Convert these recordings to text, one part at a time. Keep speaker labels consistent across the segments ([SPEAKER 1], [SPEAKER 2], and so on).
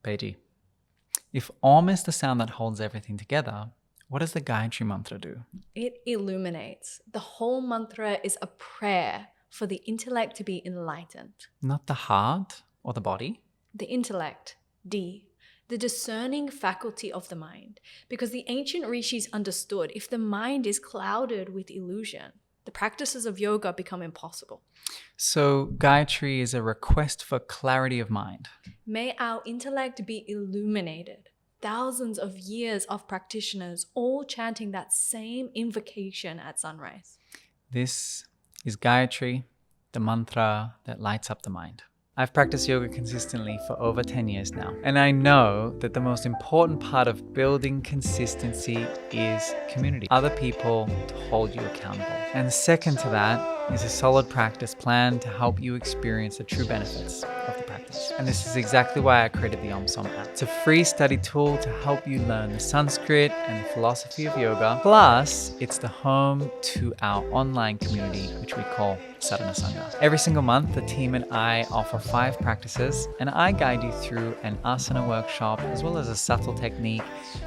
[SPEAKER 1] Beji, if Om is the sound that holds everything together, what does the Gāyatrī mantra do?
[SPEAKER 2] It illuminates. The whole mantra is a prayer for the intellect to be enlightened.
[SPEAKER 1] Not the heart or the body?
[SPEAKER 2] The intellect, D, the discerning faculty of the mind. Because the ancient ṛṣis understood if the mind is clouded with illusion, the practices of yoga become impossible.
[SPEAKER 1] So Gāyatrī is a request for clarity of mind.
[SPEAKER 2] May our intellect be illuminated. Thousands of years of practitioners all chanting that same invocation at sunrise.
[SPEAKER 1] This is Gāyatrī, the mantra that lights up the mind. I've practiced yoga consistently for over 10 years now, and I know that the most important part of building consistency is community. Other people to hold you accountable. And second to that is a solid practice plan to help you experience the true benefits of the practice. And this is exactly why I created the OmSom App. It's a free study tool to help you learn the Sanskrit and the philosophy of yoga. Plus, it's the home to our online community, which we call Sadhana Sangha. Every single month, the team and I offer 5 practices, and I guide you through an Asana workshop as well as a subtle technique,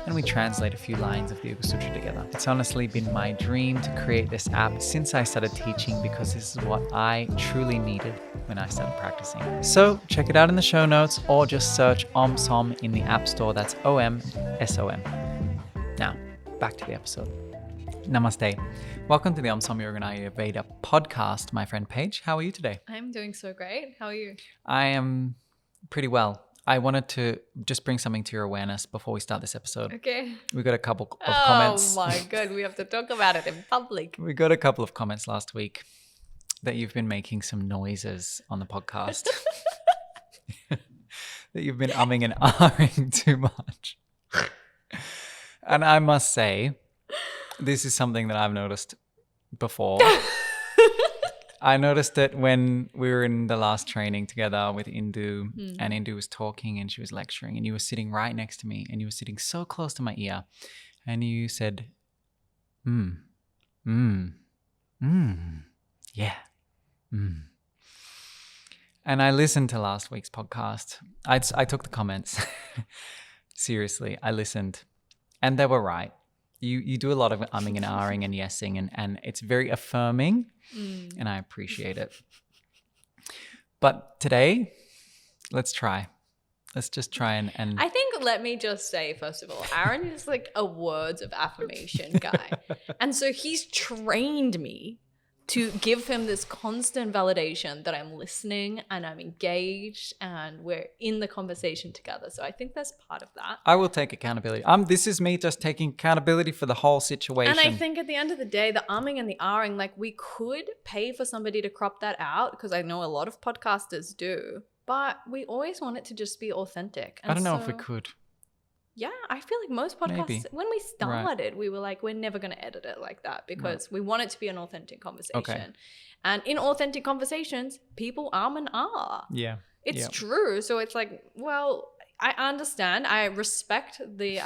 [SPEAKER 1] and we translate a few lines of the Yoga Sūtra together. It's honestly been my dream to create this app since I started teaching, because this is what I truly needed when I started practicing. So check it out in the show notes, or just search OmSom in the App Store. That's OmSom. Now, back to the episode. Namaste. Welcome to the OmSom Veda podcast, my friend Paige. How are you today?
[SPEAKER 2] I'm doing so great. How are you?
[SPEAKER 1] I am pretty well. I wanted to just bring something to your awareness before we start this episode.
[SPEAKER 2] Okay.
[SPEAKER 1] We got a couple of comments.
[SPEAKER 2] Oh my God, we have to talk about it in public.
[SPEAKER 1] We got a couple of comments last week that you've been making some noises on the podcast. That you've been umming and ahhing too much. And I must say, this is something that I've noticed before. I noticed it when we were in the last training together with Indu, and Indu was talking and she was lecturing, and you were sitting right next to me, and you were sitting so close to my ear, and you said, yeah. And I listened to last week's podcast. I took the comments seriously. I listened, and they were right. You do a lot of umming and ahhing and yesing, and it's very affirming, and I appreciate it. But today, let's try. Let's just try and...
[SPEAKER 2] I think, let me just say, first of all, Aaron is like a words of affirmation guy. And so he's trained me to give him this constant validation that I'm listening and I'm engaged and we're in the conversation together. So I think that's part of that.
[SPEAKER 1] I will take accountability. This is me just taking accountability for the whole situation.
[SPEAKER 2] And I think at the end of the day, the umming and the ahhing, like we could pay for somebody to crop that out, because I know a lot of podcasters do, but we always want it to just be authentic. And
[SPEAKER 1] I don't know if we could.
[SPEAKER 2] Yeah, I feel like most podcasts,
[SPEAKER 1] Maybe.
[SPEAKER 2] when we started, we were like, we're never going to edit it like that, because we want it to be an authentic conversation. Okay. And in authentic conversations, people and ah.
[SPEAKER 1] Yeah.
[SPEAKER 2] It's true. So it's like, well, I understand. I respect the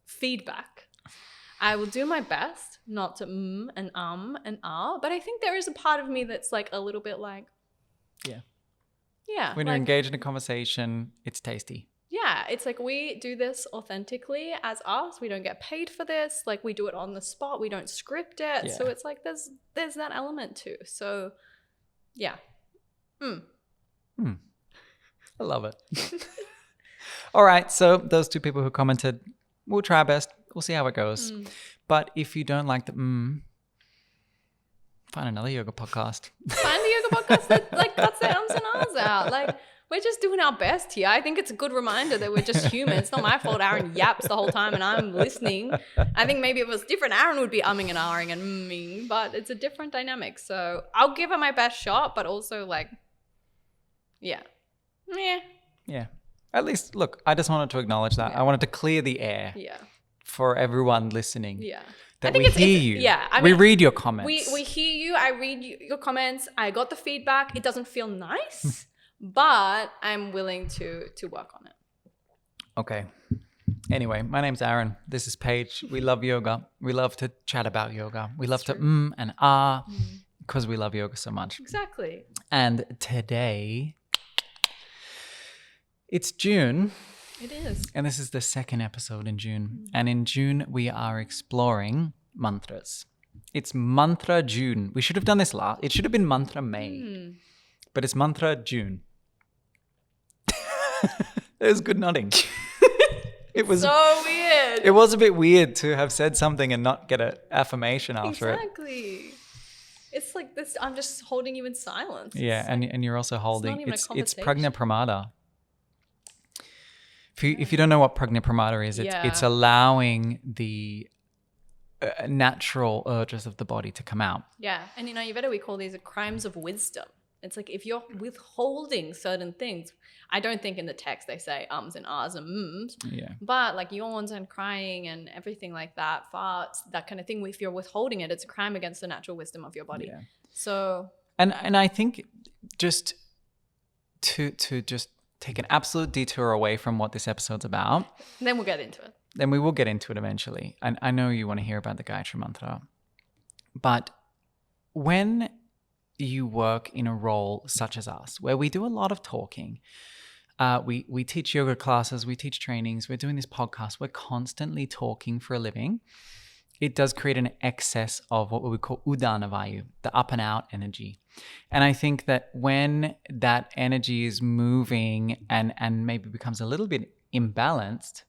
[SPEAKER 2] feedback. I will do my best not to and and ah, but I think there is a part of me that's like a little bit like, yeah.
[SPEAKER 1] When you're engaged in a conversation, it's tasty.
[SPEAKER 2] Yeah, it's like we do this authentically as us. We don't get paid for this. Like we do it on the spot. We don't script it. Yeah. So it's like there's that element too. So yeah.
[SPEAKER 1] I love it. All right. So those 2 people who commented, we'll try our best. We'll see how it goes. But if you don't like the find another yoga podcast.
[SPEAKER 2] Find a yoga podcast that like cuts their ums and ahs out. Like, we're just doing our best here. I think it's a good reminder that we're just human. It's not my fault Aaron yaps the whole time and I'm listening. I think maybe if it was different, Aaron would be umming and ahhing and mming, but it's a different dynamic. So I'll give it my best shot, but also like, yeah.
[SPEAKER 1] At least, look, I just wanted to acknowledge that. I wanted to clear the air for everyone listening.
[SPEAKER 2] Yeah.
[SPEAKER 1] That we hear you.
[SPEAKER 2] Yeah. I
[SPEAKER 1] mean,
[SPEAKER 2] we
[SPEAKER 1] read your comments.
[SPEAKER 2] We hear you. I read your comments. I got the feedback. It doesn't feel nice. But I'm willing to work on it.
[SPEAKER 1] Okay. Anyway, my name's Aaron. This is Paige. We love yoga. We love to chat about yoga. We love to and ah, because we love yoga so much.
[SPEAKER 2] Exactly.
[SPEAKER 1] And today It's June,
[SPEAKER 2] It is.
[SPEAKER 1] and this is the second episode in June. And in June, we are exploring mantras. It's Mantra June. We should have done this last. It should have been Mantra May, but it's Mantra June. It was good nodding. It was
[SPEAKER 2] So weird.
[SPEAKER 1] It was a bit weird to have said something and not get an affirmation after it.
[SPEAKER 2] Exactly. It's like this. I'm just holding you in silence.
[SPEAKER 1] Yeah, and you're also holding.
[SPEAKER 2] even a
[SPEAKER 1] It's
[SPEAKER 2] conversation.
[SPEAKER 1] Prajna Pramada. If you don't know what Prajna Pramada is, it's allowing the natural urges of the body to come out.
[SPEAKER 2] Yeah, and in Ayurveda we call these crimes of wisdom. It's like if you're withholding certain things, I don't think in the text they say ums and ahs and mms, but like yawns and crying and everything like that, farts, that kind of thing. If you're withholding it, it's a crime against the natural wisdom of your body. Yeah. So,
[SPEAKER 1] and I think just to just take an absolute detour away from what this episode's about.
[SPEAKER 2] And then we'll get into it.
[SPEAKER 1] Then we will get into it eventually. And I know you want to hear about the Gāyatrī mantra, but when you work in a role such as us, where we do a lot of talking, we teach yoga classes, we teach trainings, we're doing this podcast, we're constantly talking for a living. It does create an excess of what we call udana vayu, the up and out energy. And I think that when that energy is moving and maybe becomes a little bit imbalanced,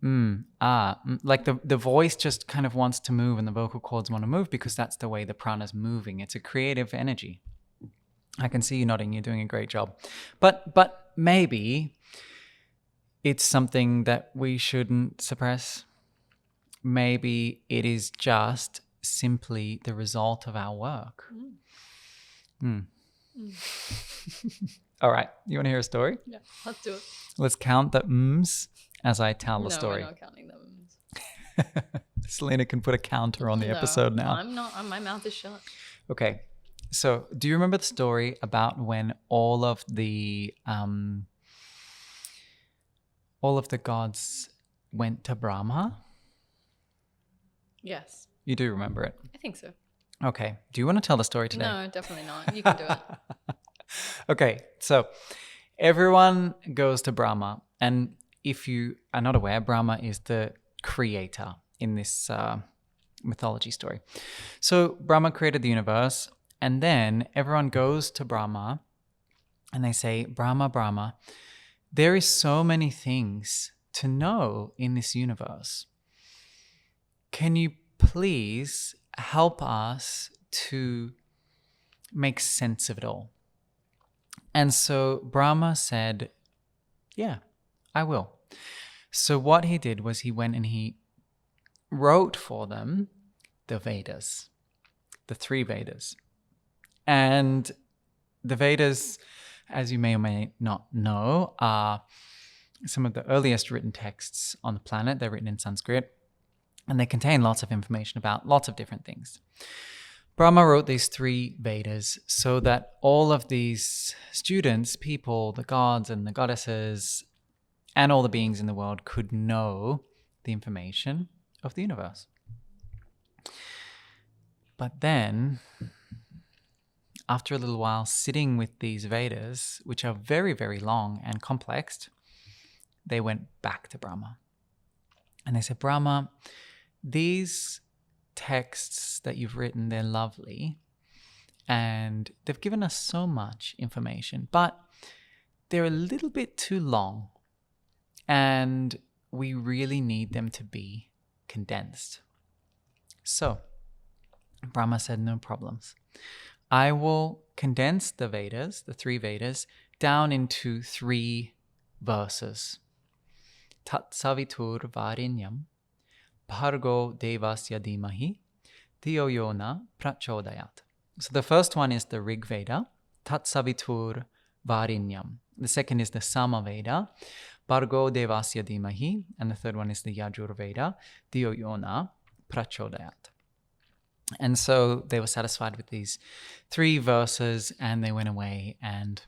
[SPEAKER 1] like the voice just kind of wants to move and the vocal cords want to move because that's the way the prana is moving. It's a creative energy. I can see you nodding. You're doing a great job. But maybe it's something that we shouldn't suppress. Maybe it is just simply the result of our work. All right. You want to hear a story?
[SPEAKER 2] Yeah, let's do it.
[SPEAKER 1] Let's count the ms as I tell the story.
[SPEAKER 2] No, we're not counting them.
[SPEAKER 1] Selena can put a counter on the episode now.
[SPEAKER 2] I'm not. My mouth is shut.
[SPEAKER 1] Okay. So do you remember the story about when all of the gods went to Brahmā?
[SPEAKER 2] Yes.
[SPEAKER 1] You do remember it?
[SPEAKER 2] I think so.
[SPEAKER 1] Okay. Do you want to tell the story today?
[SPEAKER 2] No, definitely not. You can do it.
[SPEAKER 1] Okay. So everyone goes to Brahmā. And if you are not aware, Brahmā is the creator in this mythology story. So Brahmā created the universe, and then everyone goes to Brahmā and they say, Brahmā, Brahmā, there is so many things to know in this universe. Can you please help us to make sense of it all? And so Brahmā said, yeah, I will. So what he did was he went and he wrote for them the Vedas, the 3 Vedas. And the Vedas, as you may or may not know, are some of the earliest written texts on the planet. They're written in Sanskrit, and they contain lots of information about lots of different things. Brahmā wrote these 3 Vedas so that all of these students, people, the gods and the goddesses, and all the beings in the world could know the information of the universe. But then, after a little while sitting with these Vedas, which are very, very long and complex, they went back to Brahmā. And they said, Brahmā, these texts that you've written, they're lovely. And they've given us so much information, but they're a little bit too long. And we really need them to be condensed. So Brahmā said, no problems. I will condense the Vedas, the 3 Vedas, down into 3 verses. Tat savitur varinyam bhargo devasya dhimahi dhiyo yo na prachodayat. So the first one is the Rig Veda, Tat savitur varinyam. The second is the Sama Veda, Bhargo devasya dhimahi, and the third one is the Yajur Veda, dhiyo yo na prachodayat. And so they were satisfied with these 3 verses, and they went away and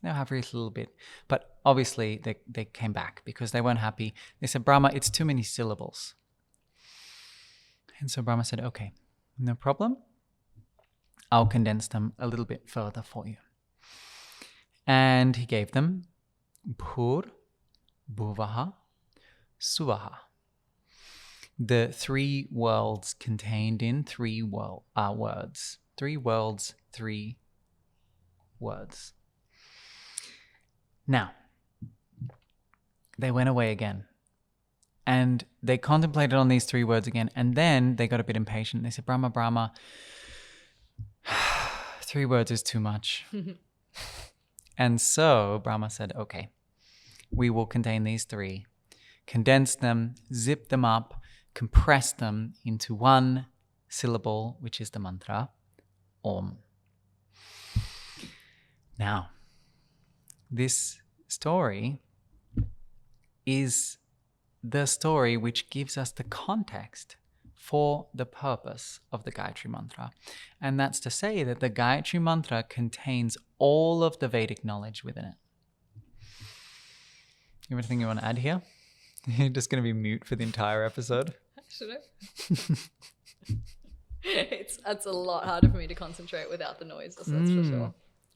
[SPEAKER 1] they'll have a little bit. But obviously they came back because they weren't happy. They said, Brahmā, it's too many syllables. And so Brahmā said, okay, no problem. I'll condense them a little bit further for you. And he gave them Bhur, Bhuvaha, Suvaha. The three worlds contained in three words. 3 worlds, 3 words. Now, they went away again. And they contemplated on these 3 words again. And then they got a bit impatient. They said, Brahmā, Brahmā, 3 words is too much. And so Brahmā said, okay, we will contain these 3, condense them, zip them up, compress them into 1 syllable, which is the mantra, Om. Now, this story is the story which gives us the context for the purpose of the Gāyatrī Mantra. And that's to say that the Gāyatrī Mantra contains all of the Vedic knowledge within it. You have anything you want to add here? You're just going to be mute for the entire episode?
[SPEAKER 2] Should I? It's a lot harder for me to concentrate without the noises, that's for sure.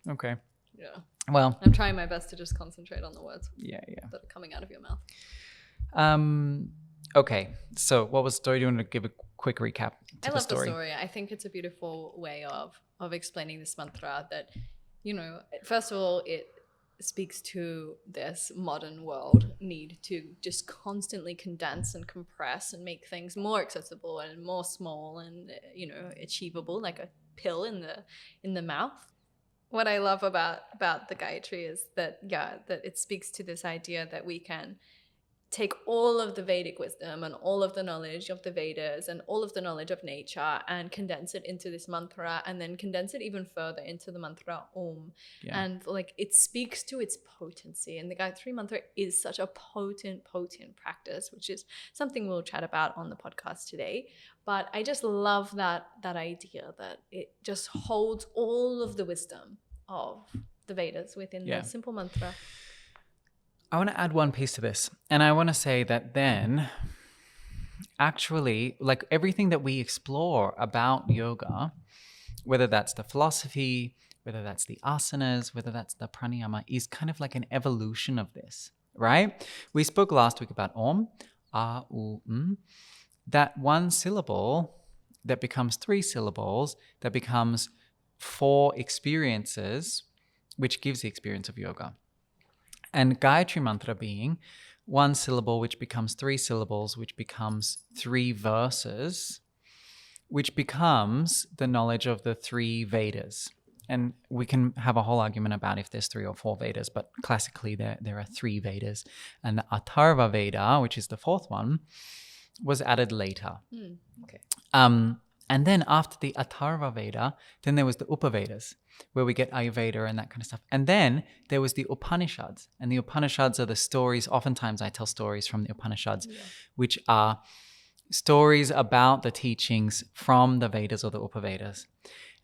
[SPEAKER 1] Okay.
[SPEAKER 2] Yeah.
[SPEAKER 1] Well,
[SPEAKER 2] I'm trying my best to just concentrate on the words
[SPEAKER 1] yeah.
[SPEAKER 2] that are coming out of your mouth.
[SPEAKER 1] Okay, so what was the story? Do you want to give a quick recap to
[SPEAKER 2] I
[SPEAKER 1] the
[SPEAKER 2] love
[SPEAKER 1] story?
[SPEAKER 2] the story. I think it's a beautiful way of explaining this mantra that, you know, first of all, it speaks to this modern world need to just constantly condense and compress and make things more accessible and more small and, you know, achievable, like a pill in the mouth. What I love about the Gayatri is that it speaks to this idea that we can take all of the Vedic wisdom and all of the knowledge of the Vedas and all of the knowledge of nature and condense it into this mantra, and then condense it even further into the mantra Om. Yeah. And like it speaks to its potency. And the Gayatri mantra is such a potent practice, which is something we'll chat about on the podcast today. But I just love that idea that it just holds all of the wisdom of the Vedas within the simple mantra.
[SPEAKER 1] I want to add one piece to this. And I want to say that then, actually, like everything that we explore about yoga, whether that's the philosophy, whether that's the asanas, whether that's the pranayama, is kind of like an evolution of this, right? We spoke last week about Om, A, U, M. That 1 syllable that becomes 3 syllables, that becomes 4 experiences, which gives the experience of yoga. And Gayatri Mantra being 1 syllable, which becomes 3 syllables, which becomes 3 verses, which becomes the knowledge of the 3 Vedas. And we can have a whole argument about if there's 3 or 4 Vedas, but classically there are 3 Vedas. And the Atharva Veda, which is the 4th one, was added later.
[SPEAKER 2] Okay.
[SPEAKER 1] And then after the Atharva Veda, then there was the Upavedas, where we get Ayurveda and that kind of stuff. And then there was the Upanishads. And the Upanishads are the stories. Oftentimes I tell stories from the Upanishads, which are stories about the teachings from the Vedas or the Upavedas.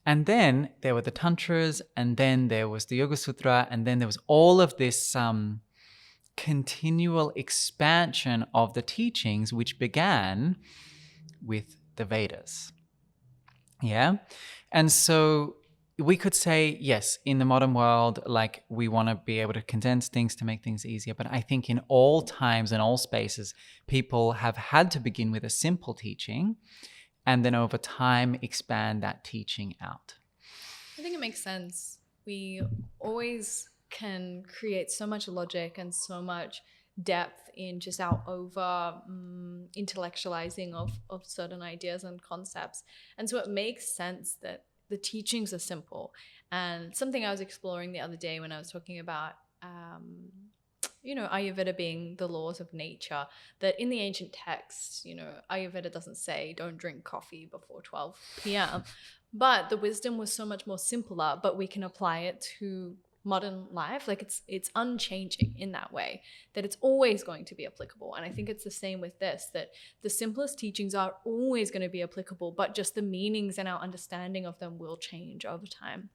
[SPEAKER 1] And then there were the Tantras, and then there was the Yoga Sutra, and then there was all of this continual expansion of the teachings, which began with the Vedas. Yeah. And so we could say, yes, in the modern world, like we want to be able to condense things to make things easier. But I think in all times and all spaces, people have had to begin with a simple teaching and then over time expand that teaching out.
[SPEAKER 2] I think it makes sense. We always can create so much logic and so much depth in just our over intellectualizing of certain ideas and concepts. And so it makes sense that the teachings are simple. And something I was exploring the other day when I was talking about, Ayurveda being the laws of nature, that in the ancient texts, Ayurveda doesn't say don't drink coffee before 12 p.m. But the wisdom was so much more simpler, but we can apply it to modern life. Like it's unchanging in that way, that it's always going to be applicable. And I think it's the same with this, that the simplest teachings are always going to be applicable, but just the meanings and our understanding of them will change over time.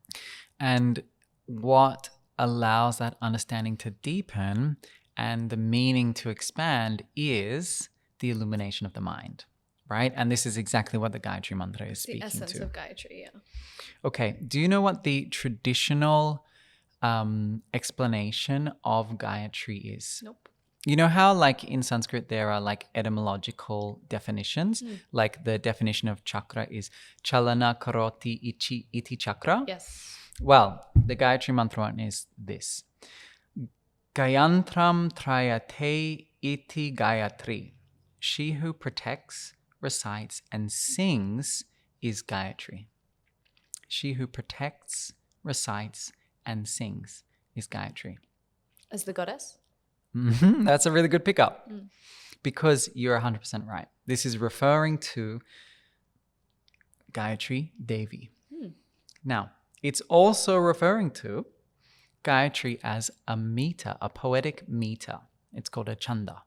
[SPEAKER 2] And
[SPEAKER 1] what allows that understanding to deepen and the meaning to expand is the illumination of the mind, right? And this is exactly what the Gayatri Mantra is speaking to.
[SPEAKER 2] The essence of Gayatri, yeah.
[SPEAKER 1] Okay, do you know what the traditional explanation of Gayatri is.
[SPEAKER 2] Nope.
[SPEAKER 1] You know how like in Sanskrit there are like etymological definitions? Like the definition of chakra is chalana karoti iti chakra.
[SPEAKER 2] Yes.
[SPEAKER 1] Well, the Gayatri mantra one is this. Gayantram trayate iti Gayatri. She who protects, recites, and sings is Gayatri. She who protects, recites, and sings is Gayatri.
[SPEAKER 2] As the goddess?
[SPEAKER 1] That's a really good pickup. Because you're 100% right. This is referring to Gāyatrī Devī. Now, it's also referring to Gayatri as a meter, a poetic meter. It's called a chanda.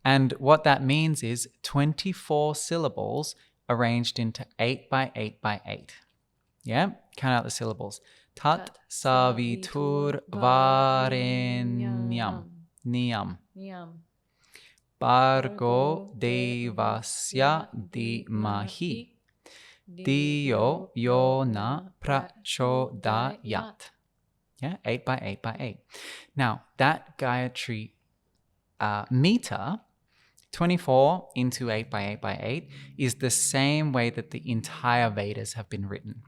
[SPEAKER 1] And what that means is 24 syllables arranged into 8 by 8 by 8. Yeah? Count out the syllables. Tat savitur varenyam. Niyam. Bhargo devasya dhimahi. Diyo yona prachodayat. Yeah, 8 by 8 by 8. Now, that Gayatri meter, 24 into 8 by 8 by 8, is the same way that the entire Vedas have been written.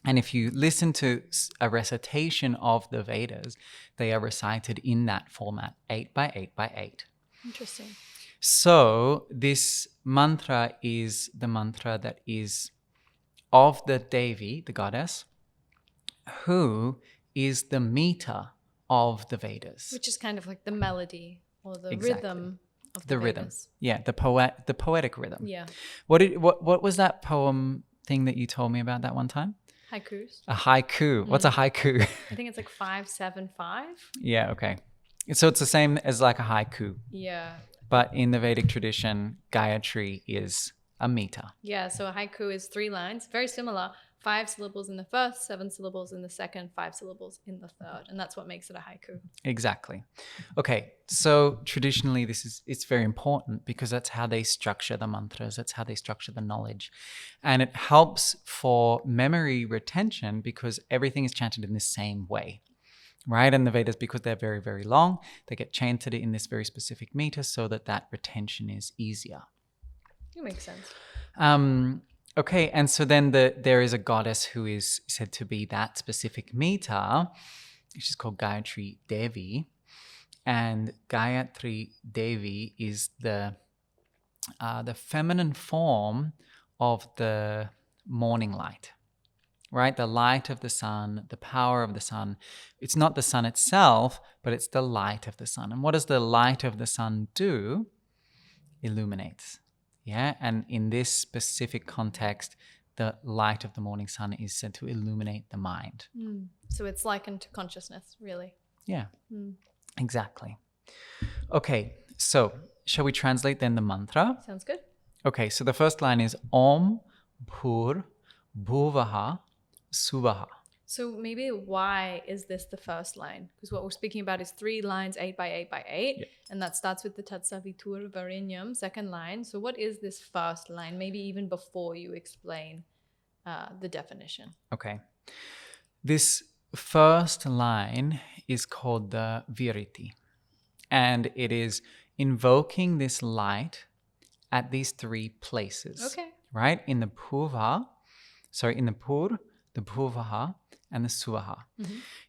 [SPEAKER 1] And if you listen to a recitation of the Vedas, they are recited in that format, 8 by 8 by 8.
[SPEAKER 2] Interesting.
[SPEAKER 1] So this mantra is the mantra that is of the Devi, the goddess, who is the meter of the Vedas.
[SPEAKER 2] Which is kind of like the melody or the
[SPEAKER 1] Exactly.
[SPEAKER 2] rhythm of the
[SPEAKER 1] rhythm.
[SPEAKER 2] Vedas.
[SPEAKER 1] Yeah, the poetic rhythm.
[SPEAKER 2] Yeah.
[SPEAKER 1] What was that poem thing that you told me about that one time?
[SPEAKER 2] Haikus.
[SPEAKER 1] A haiku. What's a haiku?
[SPEAKER 2] I think it's like 575.
[SPEAKER 1] Yeah, okay. So it's the same as like a haiku.
[SPEAKER 2] Yeah.
[SPEAKER 1] But in the Vedic tradition, Gayatri is a meter.
[SPEAKER 2] Yeah, so a haiku is 3 lines, very similar. 5 syllables in the first, 7 syllables in the second, 5 syllables in the third. And that's what makes it a haiku.
[SPEAKER 1] Exactly. Okay, so traditionally it's very important because that's how they structure the mantras, that's how they structure the knowledge. And it helps for memory retention because everything is chanted in the same way, right? And the Vedas, because they're very, very long, they get chanted in this very specific meter so that retention is easier.
[SPEAKER 2] It makes sense.
[SPEAKER 1] Okay, and so then there is a goddess who is said to be that specific meter. She's called Gāyatrī Devī. And Gāyatrī Devī is the feminine form of the morning light, right? The light of the sun, the power of the sun. It's not the sun itself, but it's the light of the sun. And what does the light of the sun do? Illuminates. Yeah, and in this specific context, the light of the morning sun is said to illuminate the mind.
[SPEAKER 2] So it's likened to consciousness, really.
[SPEAKER 1] Yeah, exactly. Okay, so shall we translate then the mantra?
[SPEAKER 2] Sounds good.
[SPEAKER 1] Okay, so the first line is Om Bhur Bhuvaha Suvaha.
[SPEAKER 2] So maybe why is this the first line? Because what we're speaking about is 3 lines, 8 by 8 by 8.
[SPEAKER 1] Yeah.
[SPEAKER 2] And that starts with the Tat Savitur Varenyam, second line. So what is this first line? Maybe even before you explain the definition.
[SPEAKER 1] Okay. This first line is called the Viriti. And it is invoking this light at these 3 places.
[SPEAKER 2] Okay.
[SPEAKER 1] Right? In the Pur, the Bhuvaha, and the Suvaha.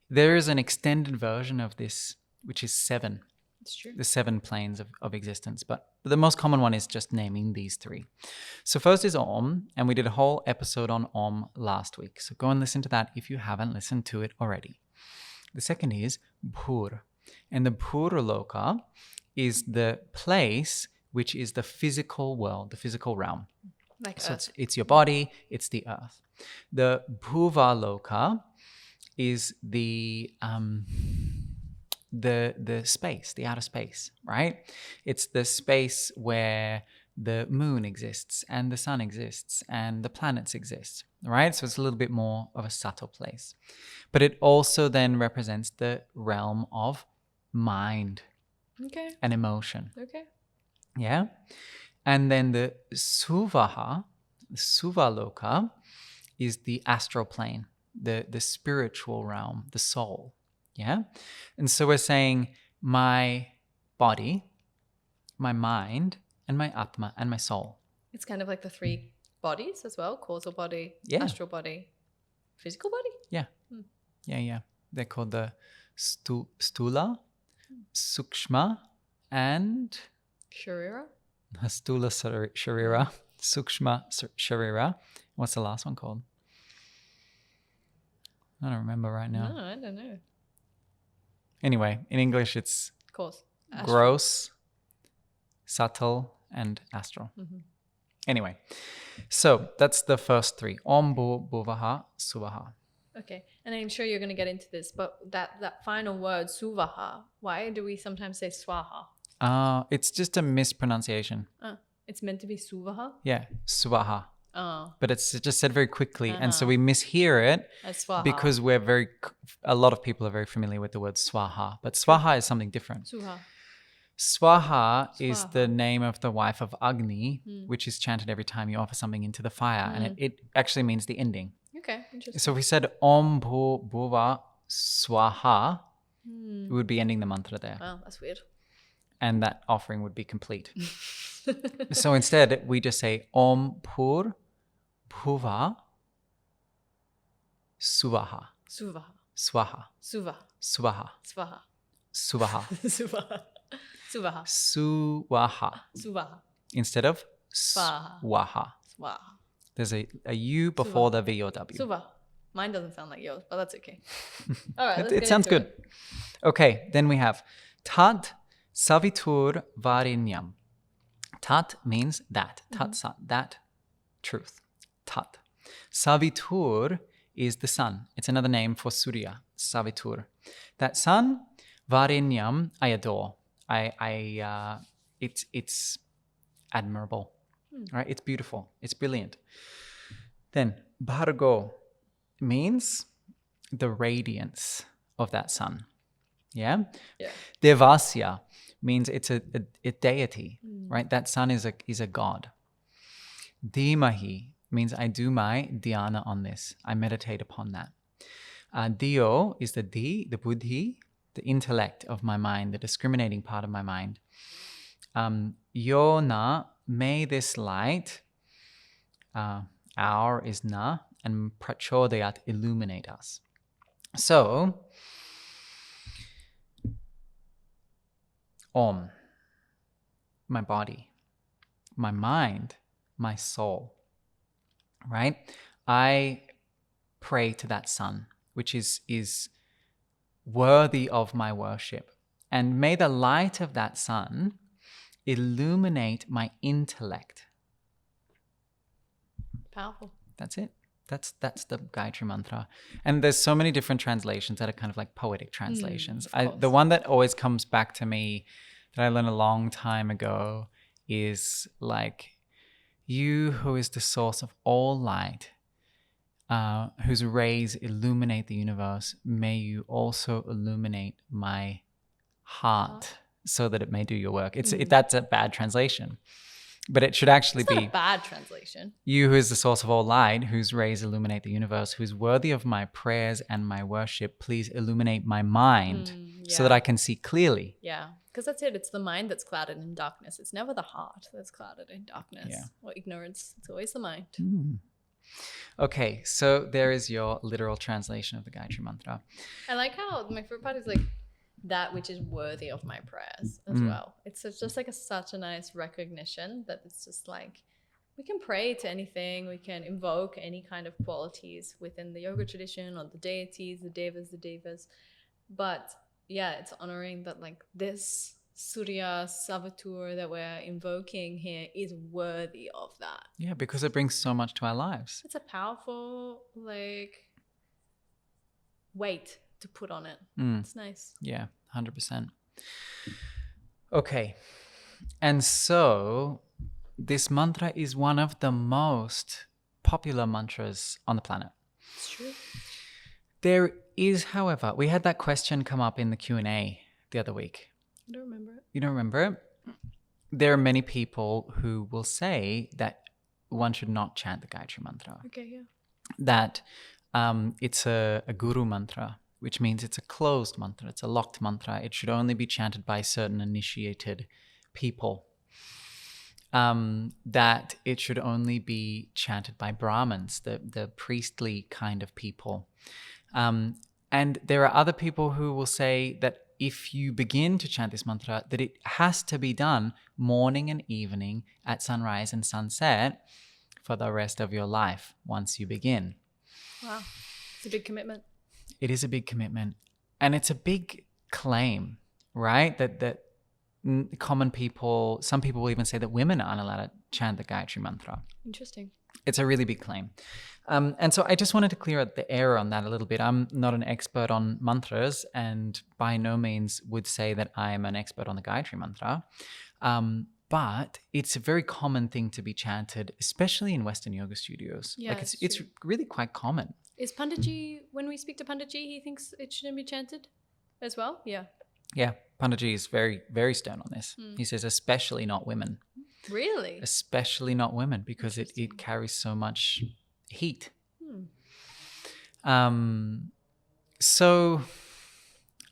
[SPEAKER 1] There is an extended version of this, which is 7.
[SPEAKER 2] It's true.
[SPEAKER 1] The 7 planes of existence. But the most common one is just naming these 3. So first is Om, and we did a whole episode on Om last week. So go and listen to that if you haven't listened to it already. The second is Bhur. And the Bhurloka is the place which is the physical world, the physical realm.
[SPEAKER 2] Like
[SPEAKER 1] So
[SPEAKER 2] Earth.
[SPEAKER 1] it's your body, it's the earth. The Bhuvaloka is the space, the outer space, right? It's the space where the moon exists and the sun exists and the planets exist, right? So it's a little bit more of a subtle place. But it also then represents the realm of mind
[SPEAKER 2] Okay.
[SPEAKER 1] and emotion.
[SPEAKER 2] Okay.
[SPEAKER 1] Yeah. And then the Suvaloka, is the astral plane, the spiritual realm, the soul. Yeah? And so we're saying my body, my mind, and my atma, and my soul.
[SPEAKER 2] It's kind of like the 3 bodies as well. Causal body, astral body, physical body.
[SPEAKER 1] Yeah. Yeah. They're called the stula, sukshma, and
[SPEAKER 2] Sharira.
[SPEAKER 1] stula sharira, sukshma sharira. What's the last one called? I don't remember right now.
[SPEAKER 2] No, I don't know.
[SPEAKER 1] Anyway, in English it's gross, subtle, and astral. Anyway, so that's the first 3. Om bhuvaha suvaha.
[SPEAKER 2] Okay, and I'm sure you're going to get into this, but that final word, suvaha, why do we sometimes say swaha?
[SPEAKER 1] It's just a mispronunciation.
[SPEAKER 2] It's meant to be suvaha?
[SPEAKER 1] Yeah, swaha.
[SPEAKER 2] Oh.
[SPEAKER 1] But it's just said very quickly. And so we mishear it
[SPEAKER 2] as swaha.
[SPEAKER 1] Because a lot of people are very familiar with the word swaha. But swaha is something different. Swaha is the name of the wife of Agni, which is chanted every time you offer something into the fire. And it actually means the ending.
[SPEAKER 2] Okay, interesting.
[SPEAKER 1] So if we said Om Bhuva Swaha, we would be ending the mantra there.
[SPEAKER 2] Wow, that's weird.
[SPEAKER 1] And that offering would be complete. So instead, we just say Om Pur Bhuva Suvaha.
[SPEAKER 2] Suvaha.
[SPEAKER 1] Swaha.
[SPEAKER 2] Suvaha.
[SPEAKER 1] Swaha.
[SPEAKER 2] Swaha.
[SPEAKER 1] Suvaha.
[SPEAKER 2] Suvaha. Suvaha.
[SPEAKER 1] Suvaha.
[SPEAKER 2] Suvaha.
[SPEAKER 1] Instead of
[SPEAKER 2] Swaha.
[SPEAKER 1] Swaha.
[SPEAKER 2] Swaha.
[SPEAKER 1] There's a U before the V or W.
[SPEAKER 2] Suvaha. Mine doesn't sound like yours, but that's okay. All right,
[SPEAKER 1] it sounds good. Okay, then we have Tat Savitur Varinyam. Tat means that. Tat sat, that truth. Tat. Savitur is the sun. It's another name for Surya. Savitur. That sun, Varinyam, I adore. It's admirable. Right? It's beautiful. It's brilliant. Then Bhargo means the radiance of that sun. Yeah? Devasya means it's a deity, right? That sun is a god. Dhimahi means I do my dhyana on this. I meditate upon that. Dio is the buddhi, the intellect of my mind, the discriminating part of my mind. Yona, may this light, our is na, and prachodayat, illuminate us. So, Om, my body, my mind, my soul, right? I pray to that sun, which is worthy of my worship. And may the light of that sun illuminate my intellect.
[SPEAKER 2] Powerful.
[SPEAKER 1] That's it. That's the Gāyatrī mantra. And there's so many different translations that are kind of like poetic translations. The one that always comes back to me that I learned a long time ago is like, you who is the source of all light, whose rays illuminate the universe, may you also illuminate my heart so that it may do your work. That's a bad translation. But it should actually be
[SPEAKER 2] not a bad translation.
[SPEAKER 1] You who is the source of all light, whose rays illuminate the universe, who is worthy of my prayers and my worship, please illuminate my mind so that I can see clearly.
[SPEAKER 2] Yeah, because that's it. It's the mind that's clouded in darkness. It's never the heart that's clouded in darkness or ignorance. It's always the mind.
[SPEAKER 1] Okay, so there is your literal translation of the Gāyatrī mantra.
[SPEAKER 2] I like how my favorite part is like, that which is worthy of my prayers as well. It's just like such a nice recognition that it's just like, we can pray to anything, we can invoke any kind of qualities within the yoga tradition or the deities, the devas. But yeah, it's honoring that like this Surya Savitur that we're invoking here is worthy of that.
[SPEAKER 1] Yeah, because it brings so much to our lives.
[SPEAKER 2] It's a powerful like weight to put on it. It's nice.
[SPEAKER 1] Yeah, 100%. Okay. And so this mantra is one of the most popular mantras on the planet.
[SPEAKER 2] It's true.
[SPEAKER 1] There is, however, we had that question come up in the Q&A the other week.
[SPEAKER 2] I don't remember it.
[SPEAKER 1] You don't remember it? There are many people who will say that one should not chant the Gāyatrī mantra.
[SPEAKER 2] Okay, yeah.
[SPEAKER 1] That it's a guru mantra, which means it's a closed mantra. It's a locked mantra. It should only be chanted by certain initiated people. That it should only be chanted by Brahmins, the priestly kind of people. And there are other people who will say that if you begin to chant this mantra, that it has to be done morning and evening at sunrise and sunset for the rest of your life once you begin.
[SPEAKER 2] Wow. It's a big commitment.
[SPEAKER 1] It is a big commitment. And it's a big claim, right? That common people, some people will even say that women aren't allowed to chant the Gāyatrī mantra.
[SPEAKER 2] Interesting.
[SPEAKER 1] It's a really big claim. And so I just wanted to clear up the air on that a little bit. I'm not an expert on mantras and by no means would say that I am an expert on the Gāyatrī mantra. But it's a very common thing to be chanted, especially in Western yoga studios.
[SPEAKER 2] Yeah,
[SPEAKER 1] it's really quite common.
[SPEAKER 2] Is Panditji, when we speak to Panditji, he thinks it shouldn't be chanted as well? Yeah.
[SPEAKER 1] Yeah, Panditji is very, very stern on this. He says especially not women.
[SPEAKER 2] Really?
[SPEAKER 1] Especially not women, because it carries so much heat. So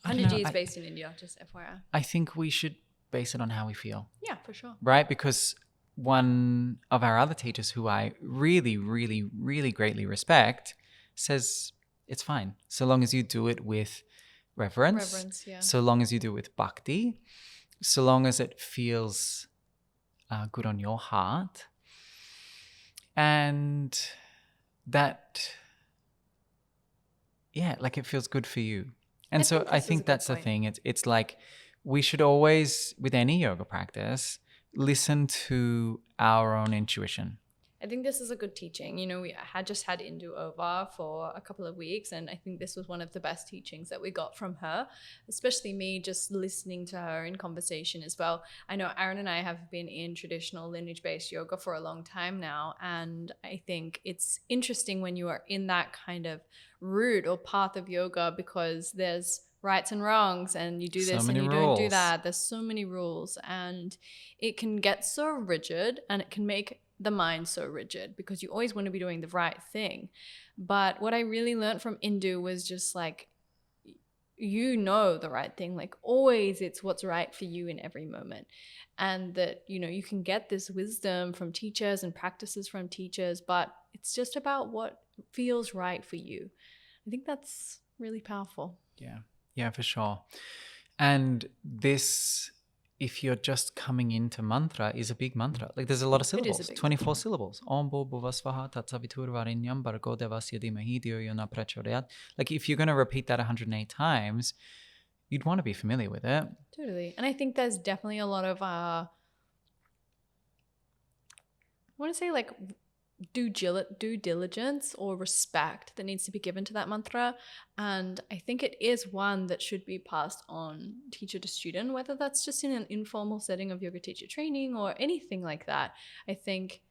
[SPEAKER 2] Panditji is based in India, just FYI.
[SPEAKER 1] I think we should base it on how we feel.
[SPEAKER 2] Yeah, for sure.
[SPEAKER 1] Right? Because one of our other teachers who I really, really, really greatly respect says it's fine. So long as you do it with reverence,
[SPEAKER 2] yeah.
[SPEAKER 1] So long as you do it with bhakti, so long as it feels good on your heart, and that, yeah, like it feels good for you. And so I think that's the thing. It's like we should always, with any yoga practice, listen to our own intuition.
[SPEAKER 2] I think this is a good teaching. You know, we had just had Indu over for a couple of weeks, and I think this was one of the best teachings that we got from her, especially me just listening to her in conversation as well. I know Aaron and I have been in traditional lineage-based yoga for a long time now, and I think it's interesting when you are in that kind of route or path of yoga, because there's rights and wrongs, and you do this and you don't do that. There's so many rules, and it can get so rigid, and it can make the mind so rigid because you always want to be doing the right thing. But what I really learned from Indu was just like, you know, the right thing, like always it's what's right for you in every moment. And that, you know, you can get this wisdom from teachers and practices from teachers, but it's just about what feels right for you. I think that's really powerful.
[SPEAKER 1] Yeah, for sure. And this, if you're just coming into mantra, is a big mantra. Like there's a lot of syllables, 24 syllables. Om Bo Bhuvasvaha Tatsaviturvarinyam Bhargo Devasya Dhimahi Dhiyo Yo Na Prachodayat. Like if you're going to repeat that 108 times, you'd want to be familiar with it.
[SPEAKER 2] Totally. And I think there's definitely a lot of, I want to say like due diligence or respect that needs to be given to that mantra. And I think it is one that should be passed on teacher to student, whether that's just in an informal setting of yoga teacher training or anything like that. I think,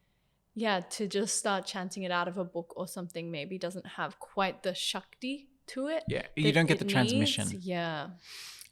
[SPEAKER 2] yeah, to just start chanting it out of a book or something maybe doesn't have quite the shakti to it.
[SPEAKER 1] Yeah, you don't get the transmission.
[SPEAKER 2] Yeah.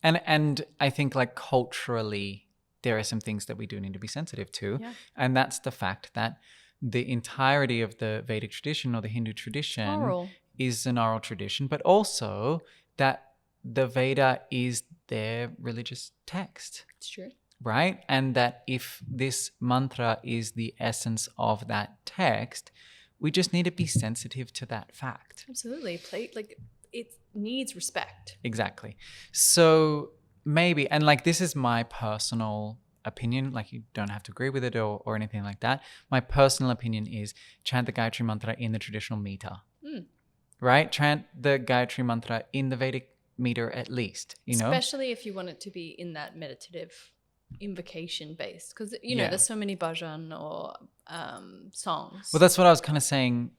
[SPEAKER 1] And I think like culturally, there are some things that we do need to be sensitive to.
[SPEAKER 2] Yeah.
[SPEAKER 1] And that's the fact that the entirety of the Vedic tradition or the Hindu tradition is an oral tradition, but also that the Veda is their religious text.
[SPEAKER 2] It's true.
[SPEAKER 1] Right? And that if this mantra is the essence of that text, we just need to be sensitive to that fact.
[SPEAKER 2] Absolutely. Like it needs respect.
[SPEAKER 1] Exactly. So maybe, and like this is my personal opinion, like you don't have to agree with it or anything like that. My personal opinion is chant the Gāyatrī mantra in the traditional meter. Right? Chant the Gāyatrī mantra in the Vedic meter at least, you know?
[SPEAKER 2] Especially if you want it to be in that meditative invocation based, because, you know, there's so many bhajan or songs.
[SPEAKER 1] Well, that's what I was kind of saying.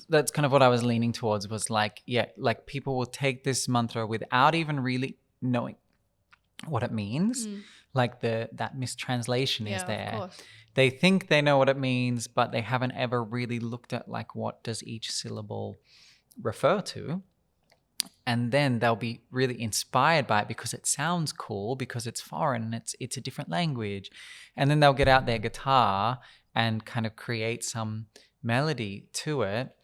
[SPEAKER 1] That's kind of what I was leaning towards was like, yeah, like people will take this mantra without even really knowing what it means. Like that mistranslation is there.
[SPEAKER 2] Of course.
[SPEAKER 1] They think they know what it means, but they haven't ever really looked at like what does each syllable refer to. And then they'll be really inspired by it because it sounds cool, because it's foreign, it's a different language. And then they'll get out their guitar and kind of create some melody to it.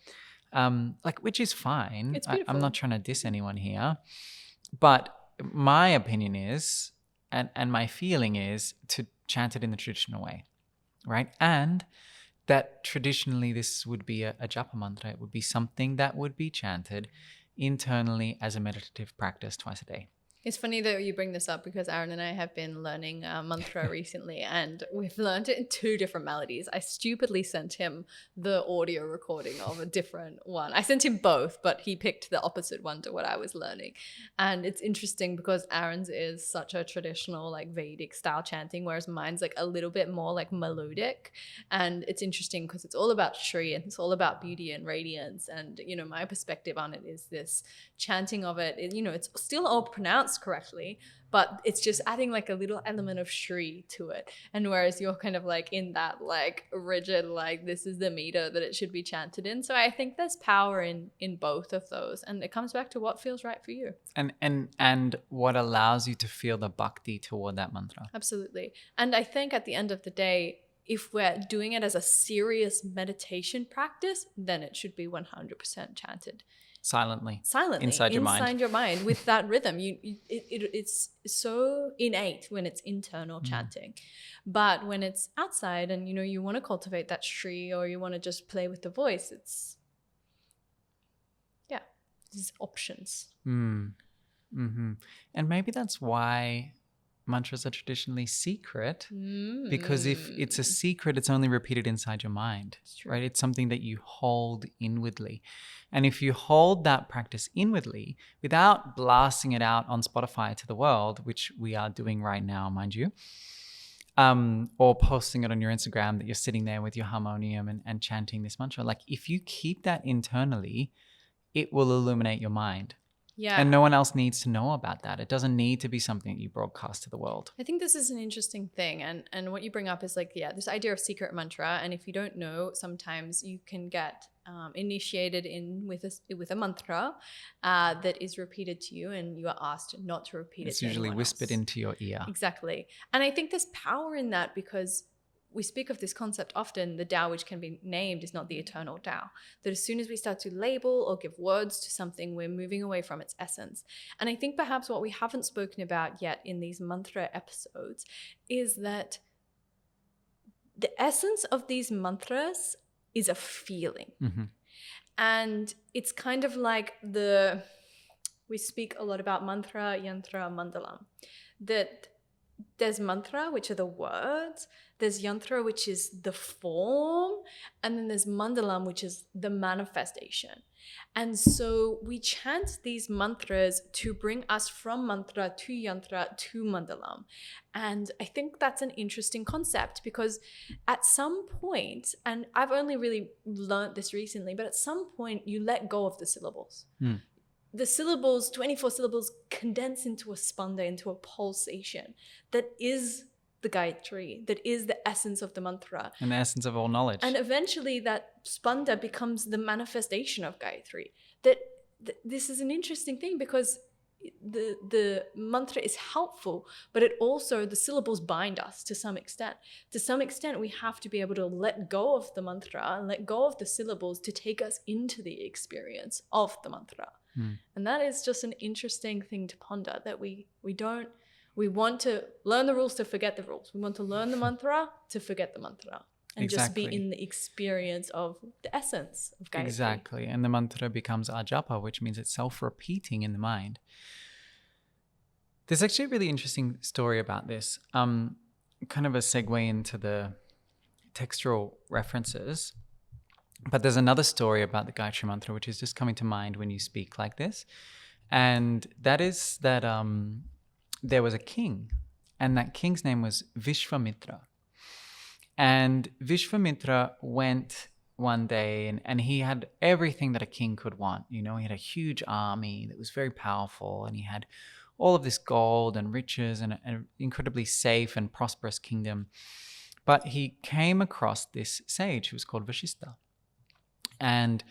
[SPEAKER 1] which is fine.
[SPEAKER 2] It's beautiful.
[SPEAKER 1] I'm not trying to diss anyone here. But my opinion is, and my feeling is, to chant it in the traditional way, right? And that traditionally this would be a japa mantra. It would be something that would be chanted internally as a meditative practice twice a day.
[SPEAKER 2] It's funny that you bring this up because Aaron and I have been learning mantra recently, and we've learned it in 2 different melodies. I stupidly sent him the audio recording of a different one. I sent him both, but he picked the opposite one to what I was learning. And it's interesting because Aaron's is such a traditional like Vedic style chanting, whereas mine's like a little bit more like melodic. And it's interesting because it's all about Shri and it's all about beauty and radiance. And, you know, my perspective on it is this chanting of it, you know, it's still all pronounced correctly, but it's just adding like a little element of Shri to it. And whereas you're kind of like in that like rigid, like this is the meter that it should be chanted in. So I think there's power in both of those, and it comes back to what feels right for you.
[SPEAKER 1] And what allows you to feel the bhakti toward that mantra.
[SPEAKER 2] Absolutely. And I think at the end of the day, if we're doing it as a serious meditation practice, then it should be 100% chanted. Silently
[SPEAKER 1] inside your mind
[SPEAKER 2] with that rhythm. It's so innate when it's internal chanting, but when it's outside and, you know, you want to cultivate that Shri or you want to just play with the voice, it's these options.
[SPEAKER 1] And maybe that's why mantras are traditionally secret, because if it's a secret, it's only repeated inside your mind, right? It's something that you hold inwardly. And if you hold that practice inwardly without blasting it out on Spotify to the world, which we are doing right now, mind you, or posting it on your Instagram that you're sitting there with your harmonium and chanting this mantra, like if you keep that internally, it will illuminate your mind. Yeah. And no one else needs to know about that. It doesn't need to be something you broadcast to the world.
[SPEAKER 2] I think this is an interesting thing. And what you bring up is like, this idea of secret mantra. And if you don't know, sometimes you can get initiated in with a mantra that is repeated to you and you are asked not to repeat it to anyone else.
[SPEAKER 1] It's usually whispered into your ear.
[SPEAKER 2] Exactly. And I think there's power in that because we speak of this concept often, the Tao which can be named is not the eternal Tao. That as soon as we start to label or give words to something, we're moving away from its essence. And I think perhaps what we haven't spoken about yet in these mantra episodes is that the essence of these mantras is a feeling. And it's kind of like we speak a lot about mantra, yantra, mandalam. That there's mantra, which are the words, there's yantra, which is the form, and then there's mandalam, which is the manifestation. And so we chant these mantras to bring us from mantra to yantra to mandalam. And I think that's an interesting concept because at some point, and I've only really learned this recently, but at some point you let go of the syllables. The syllables, 24 syllables, condense into a spanda, into a pulsation that is the Gāyatrī, that is the essence of the mantra.
[SPEAKER 1] And the essence of all knowledge.
[SPEAKER 2] And eventually that spanda becomes the manifestation of Gāyatrī. That this is an interesting thing because the mantra is helpful, but it also, the syllables bind us to some extent. To some extent, we have to be able to let go of the mantra and let go of the syllables to take us into the experience of the mantra. And that is just an interesting thing to ponder, that we want to learn the rules to forget the rules. We want to learn the mantra to forget the mantra and just be in the experience of the essence of Gāyatrī.
[SPEAKER 1] Exactly. And the mantra becomes our japa, which means it's self-repeating in the mind. There's actually a really interesting story about this, kind of a segue into the textual references. But there's another story about the Gāyatrī mantra, which is just coming to mind when you speak like this. And that is that there was a king, and that king's name was Vishvamitra. And Vishvamitra went one day and he had everything that a king could want. You know, he had a huge army that was very powerful, and he had all of this gold and riches and an incredibly safe and prosperous kingdom. But he came across this sage who was called Vashista. And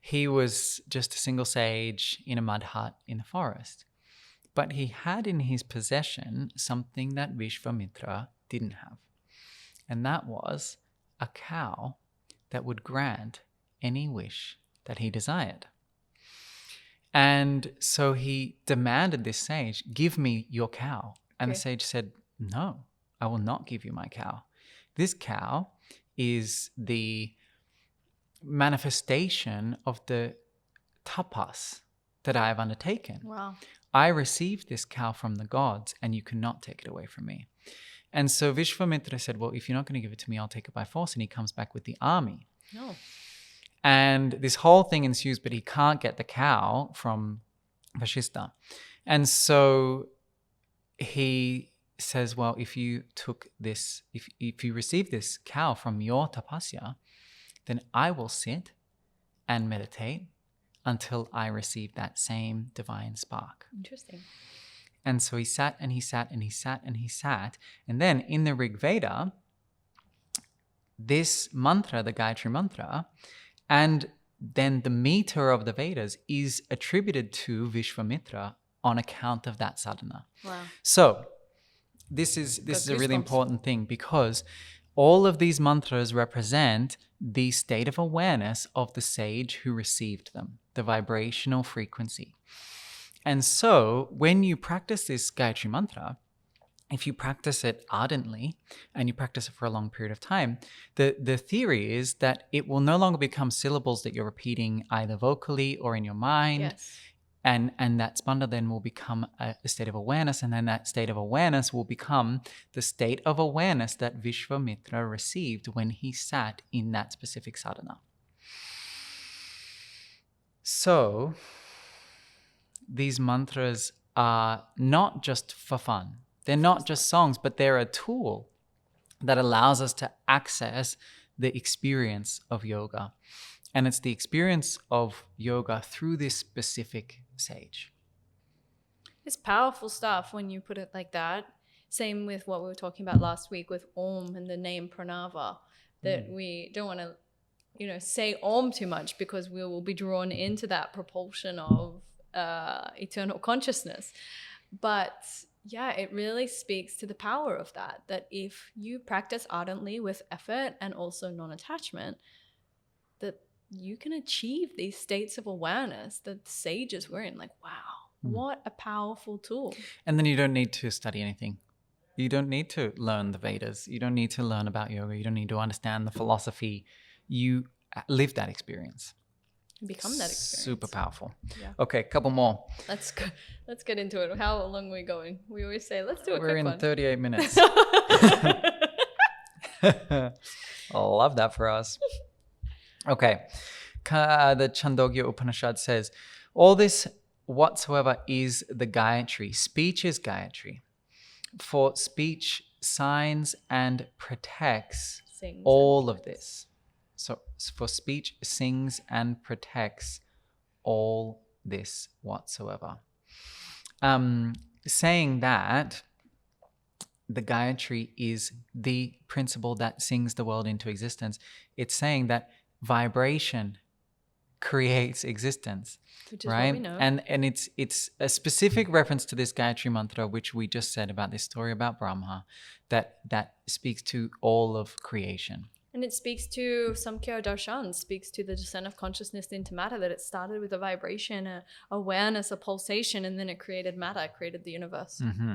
[SPEAKER 1] he was just a single sage in a mud hut in the forest. But he had in his possession something that Vishvamitra didn't have. And that was a cow that would grant any wish that he desired. And so he demanded this sage, give me your cow. And the sage said, no, I will not give you my cow. This cow is the manifestation of the tapas that I have undertaken.
[SPEAKER 2] Wow.
[SPEAKER 1] I received this cow from the gods and you cannot take it away from me. And so Vishvamitra said, well, if you're not going to give it to me, I'll take it by force. And he comes back with the army.
[SPEAKER 2] Oh.
[SPEAKER 1] And this whole thing ensues, but he can't get the cow from Vashishta. And so he says, well, if you took this, if you receive this cow from your tapasya, then I will sit and meditate until I receive that same divine spark.
[SPEAKER 2] Interesting.
[SPEAKER 1] And so he sat and he sat and he sat and he sat. And then in the Rig Veda, this mantra, the Gāyatrī mantra, and then the meter of the Vedas is attributed to Vishvamitra on account of that sadhana.
[SPEAKER 2] Wow.
[SPEAKER 1] So this is a really important thing, because all of these mantras represent the state of awareness of the sage who received them, the vibrational frequency. And so when you practice this Gāyatrī mantra, if you practice it ardently and you practice it for a long period of time, the theory is that it will no longer become syllables that you're repeating either vocally or in your mind.
[SPEAKER 2] Yes.
[SPEAKER 1] And that spanda then will become a state of awareness, and then that state of awareness will become the state of awareness that Vishvamitra received when he sat in that specific sadhana. So these mantras are not just for fun. They're not just songs, but they're a tool that allows us to access the experience of yoga. And it's the experience of yoga through this specific sage.
[SPEAKER 2] It's powerful stuff when you put it like that. Same with what we were talking about last week with Om and the name Pranava, that we don't want to, say Om too much, because we will be drawn into that propulsion of eternal consciousness. But yeah, it really speaks to the power of that if you practice ardently with effort and also non-attachment, that you can achieve these states of awareness that sages were in. Like, wow, what a powerful tool.
[SPEAKER 1] And then you don't need to study anything. You don't need to learn the Vedas. You don't need to learn about yoga. You don't need to understand the philosophy. You live that experience.
[SPEAKER 2] Become that experience. Super
[SPEAKER 1] powerful.
[SPEAKER 2] Yeah.
[SPEAKER 1] Okay, a couple more.
[SPEAKER 2] Let's get into it. How long are we going? We always say, let's do a
[SPEAKER 1] quick one. We're in 38 minutes. I love that for us. Okay. The Chandogya Upanishad says, all this whatsoever is the Gāyatrī. Speech is Gāyatrī. For speech signs and protects all of this. So for speech sings and protects all this whatsoever. Saying that the Gāyatrī is the principle that sings the world into existence, it's saying that vibration creates existence,
[SPEAKER 2] which is
[SPEAKER 1] right?
[SPEAKER 2] What we know.
[SPEAKER 1] And it's a specific reference to this Gāyatrī mantra, which we just said about this story about Brahmā, that speaks to all of creation.
[SPEAKER 2] And it speaks to Samkhya Darshan, speaks to the descent of consciousness into matter, that it started with a vibration, a awareness, a pulsation, and then it created matter, created the universe.
[SPEAKER 1] Mm-hmm.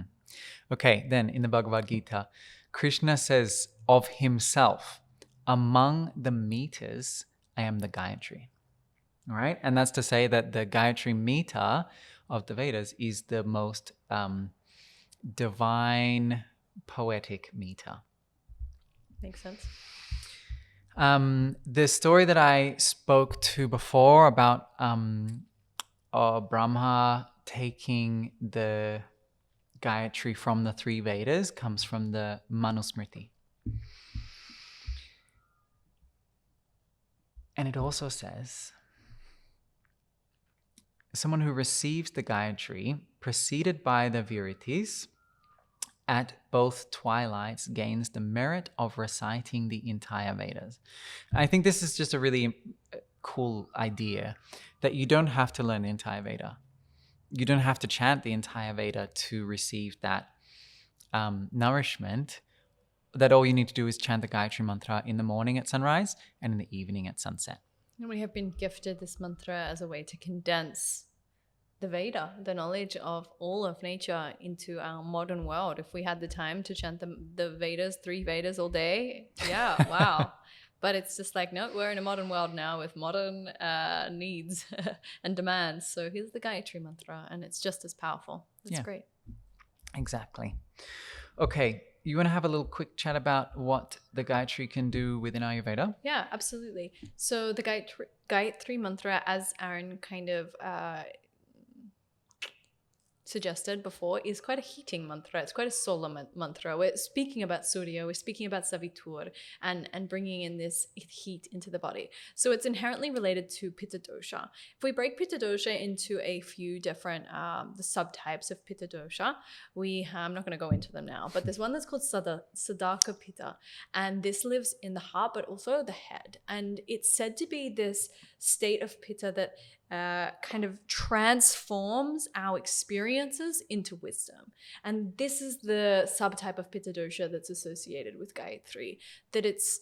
[SPEAKER 1] Okay, then in the Bhagavad Gita, Krishna says of himself, among the meters, I am the Gāyatrī. All right? And that's to say that the Gāyatrī meter of the Vedas is the most divine, poetic meter.
[SPEAKER 2] Makes sense.
[SPEAKER 1] The story that I spoke to before about Brahmā taking the Gāyatrī from the three Vedas comes from the Manusmriti. And it also says, someone who receives the Gāyatrī, preceded by the Viritis, at both twilights gains the merit of reciting the entire Vedas. I think this is just a really cool idea, that you don't have to learn the entire Veda. You don't have to chant the entire Veda to receive that nourishment. That all you need to do is chant the Gāyatrī mantra in the morning at sunrise and in the evening at sunset.
[SPEAKER 2] And we have been gifted this mantra as a way to condense the Veda, the knowledge of all of nature, into our modern world. If we had the time to chant the Vedas, 3 Vedas all day, yeah, wow. But it's just like, no, we're in a modern world now with modern needs and demands. So here's the Gāyatrī mantra, and it's just as powerful. It's great.
[SPEAKER 1] Exactly. Okay, you want to have a little quick chat about what the Gayatri can do within Ayurveda?
[SPEAKER 2] Yeah, absolutely. So the Gayatri mantra, as Aaron kind of suggested before, is quite a heating mantra. It's quite a solar mantra. We're speaking about Surya, we're speaking about Savitur, and bringing in this heat into the body. So it's inherently related to Pitta dosha. If we break Pitta dosha into a few different the subtypes of Pitta dosha, I'm not going to go into them now, but there's one that's called Sadaka Pitta, and this lives in the heart but also the head. And it's said to be this state of Pitta that kind of transforms our experiences into wisdom. And this is the subtype of Pitta dosha that's associated with Gayatri, that it's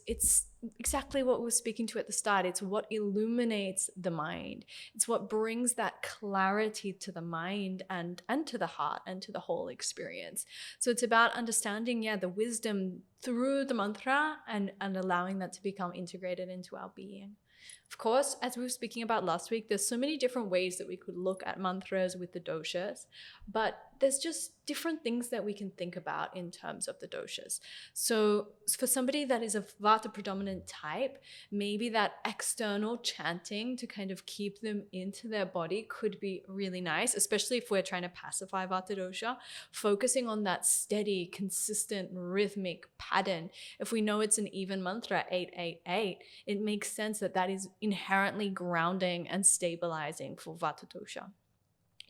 [SPEAKER 2] exactly what we were speaking to at the start. It's what illuminates the mind. It's what brings that clarity to the mind and to the heart and to the whole experience. So it's about understanding, the wisdom through the mantra and allowing that to become integrated into our being. Of course, as we were speaking about last week, there's so many different ways that we could look at mantras with the doshas, but there's just different things that we can think about in terms of the doshas. So for somebody that is a Vata predominant type, maybe that external chanting to kind of keep them into their body could be really nice, especially if we're trying to pacify Vata dosha, focusing on that steady, consistent, rhythmic pattern. If we know it's an even mantra, 888, it makes sense that is inherently grounding and stabilizing for Vata dosha.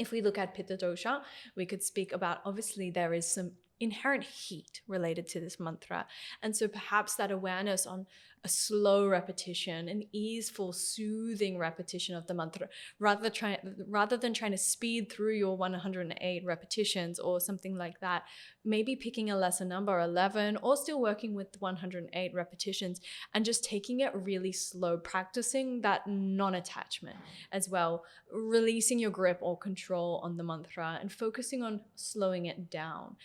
[SPEAKER 2] If we look at Pitta dosha, we could speak about, obviously there is some inherent heat related to this mantra. And so perhaps that awareness on a slow repetition, an easeful, soothing repetition of the mantra, rather than trying to speed through your 108 repetitions or something like that, maybe picking a lesser number, 11, or still working with 108 repetitions and just taking it really slow, practicing that non-attachment as well, releasing your grip or control on the mantra and focusing on slowing it down.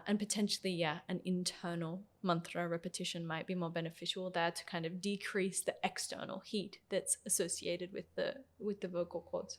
[SPEAKER 2] And potentially, an internal mantra repetition might be more beneficial there to kind of decrease the external heat that's associated with the vocal cords.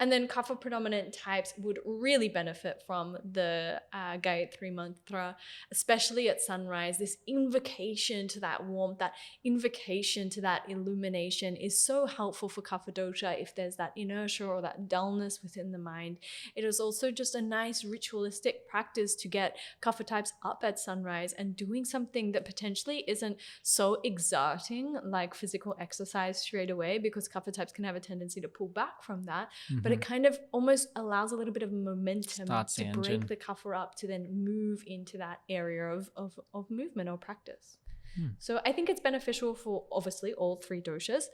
[SPEAKER 2] And then kapha predominant types would really benefit from the Gayatri mantra, especially at sunrise. This invocation to that warmth, that invocation to that illumination is so helpful for kapha dosha if there's that inertia or that dullness within the mind. It is also just a nice ritualistic practice to get kapha types up at sunrise and doing something that potentially isn't so exerting like physical exercise straight away, because kapha types can have a tendency to pull back from that. But it kind of almost allows a little bit of momentum to break the kapha up to then move into that area of movement or practice. So I think it's beneficial for obviously all 3 doshas.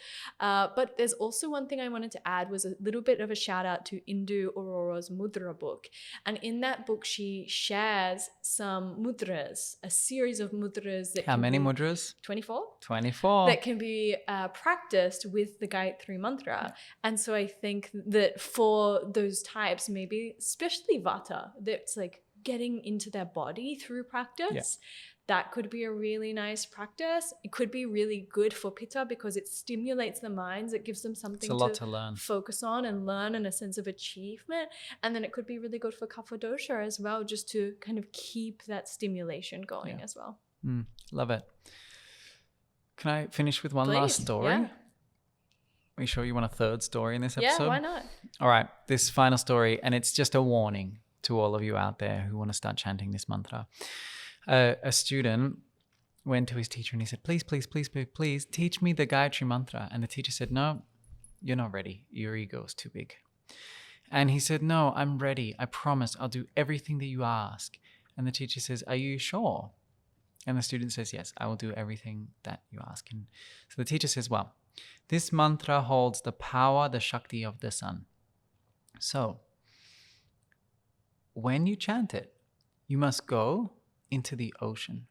[SPEAKER 2] But there's also one thing I wanted to add was a little bit of a shout out to Indu Aurora's Mudra book. And in that book, she shares some mudras, a series of mudras. How
[SPEAKER 1] many mudras?
[SPEAKER 2] 24.
[SPEAKER 1] 24.
[SPEAKER 2] That can be practiced with the Gayatri mantra. And so I think that for those types, maybe especially Vata, that's like getting into their body through practice. That could be a really nice practice. It could be really good for Pitta because it stimulates the minds. It gives them something to learn, focus on and learn, and a sense of achievement. And then it could be really good for kapha dosha as well, just to kind of keep that stimulation going as well.
[SPEAKER 1] Love it. Can I finish with one last story?
[SPEAKER 2] Yeah.
[SPEAKER 1] Are you sure you want a third story in this episode?
[SPEAKER 2] Yeah, why not?
[SPEAKER 1] All right, this final story, and it's just a warning to all of you out there who want to start chanting this mantra. A student went to his teacher and he said, please teach me the Gayatri mantra. And the teacher said, no, you're not ready. Your ego is too big. And he said, no, I'm ready. I promise I'll do everything that you ask. And the teacher says, are you sure? And the student says, yes, I will do everything that you ask. And so the teacher says, well, this mantra holds the power, the Shakti of the sun. So when you chant it, you must go into the ocean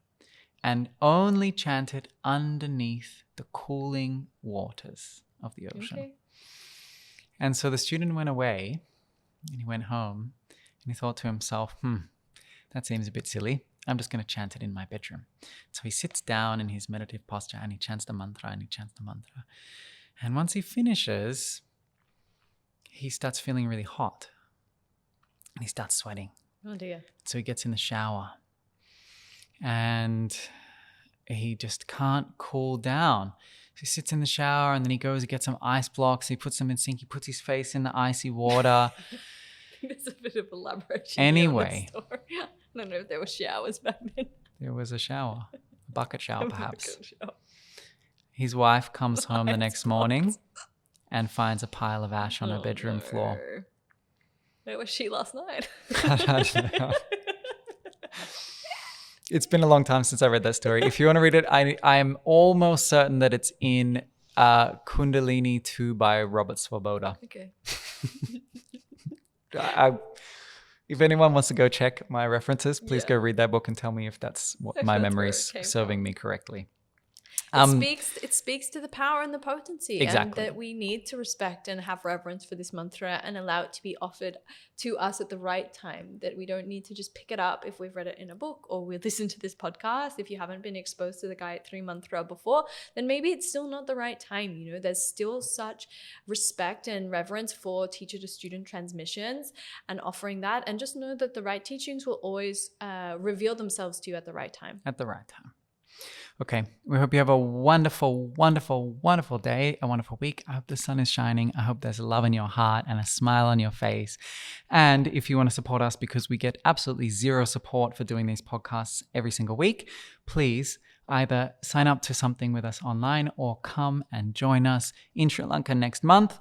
[SPEAKER 1] and only chant it underneath the cooling waters of the ocean.
[SPEAKER 2] Okay.
[SPEAKER 1] And so the student went away and he went home and he thought to himself, that seems a bit silly. I'm just going to chant it in my bedroom. So he sits down in his meditative posture and he chants the mantra and he chants the mantra. And once he finishes, he starts feeling really hot and he starts sweating.
[SPEAKER 2] Oh dear.
[SPEAKER 1] So he gets in the shower and he just can't cool down. So he sits in the shower and then he goes and gets some ice blocks. He puts them in the sink. He puts his face in the icy water.
[SPEAKER 2] I think there's a bit of elaboration.
[SPEAKER 1] Anyway.
[SPEAKER 2] Here on the story. I don't know if there were showers back then.
[SPEAKER 1] There was a shower, a bucket shower perhaps.
[SPEAKER 2] Bucket shower.
[SPEAKER 1] His wife comes home the next morning and finds a pile of ash on her bedroom floor.
[SPEAKER 2] Where was she last night?
[SPEAKER 1] I don't know. It's been a long time since I read that story. If you want to read it, I am almost certain that it's in Kundalini 2 by Robert Swoboda.
[SPEAKER 2] Okay.
[SPEAKER 1] If anyone wants to go check my references, please
[SPEAKER 2] Yeah.
[SPEAKER 1] go read that book and tell me if that's what my
[SPEAKER 2] That's
[SPEAKER 1] memory
[SPEAKER 2] where
[SPEAKER 1] is
[SPEAKER 2] it came
[SPEAKER 1] serving
[SPEAKER 2] from.
[SPEAKER 1] me correctly.
[SPEAKER 2] It speaks to the power and the potency,
[SPEAKER 1] Exactly.
[SPEAKER 2] and that we need to respect and have reverence for this mantra and allow it to be offered to us at the right time. That we don't need to just pick it up if we've read it in a book or we listen to this podcast. If you haven't been exposed to the Gāyatrī mantra before, then maybe it's still not the right time. You know, there's still such respect and reverence for teacher to student transmissions and offering that. And just know that the right teachings will always reveal themselves to you at the right time.
[SPEAKER 1] At the right time. Okay, we hope you have a wonderful, wonderful, wonderful day, a wonderful week. I hope the sun is shining. I hope there's love in your heart and a smile on your face. And if you want to support us, because we get absolutely zero support for doing these podcasts every single week, please either sign up to something with us online or come and join us in Sri Lanka next month,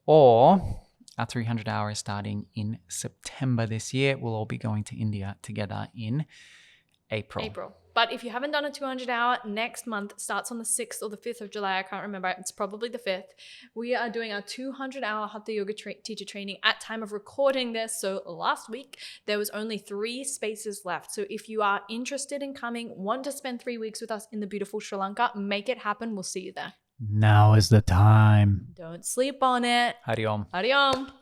[SPEAKER 1] or our 300 hours starting in September this year. We'll all be going to India together in April.
[SPEAKER 2] But if you haven't done a 200-hour, next month starts on the 6th or the 5th of July. I can't remember. It's probably the 5th. We are doing our 200-hour Hatha Yoga teacher training at time of recording this. So last week, there was only 3 spaces left. So if you are interested in coming, want to spend 3 weeks with us in the beautiful Sri Lanka, make it happen. We'll see you there.
[SPEAKER 1] Now is the time.
[SPEAKER 2] Don't sleep on it.
[SPEAKER 1] Hari Om.
[SPEAKER 2] Hari Om.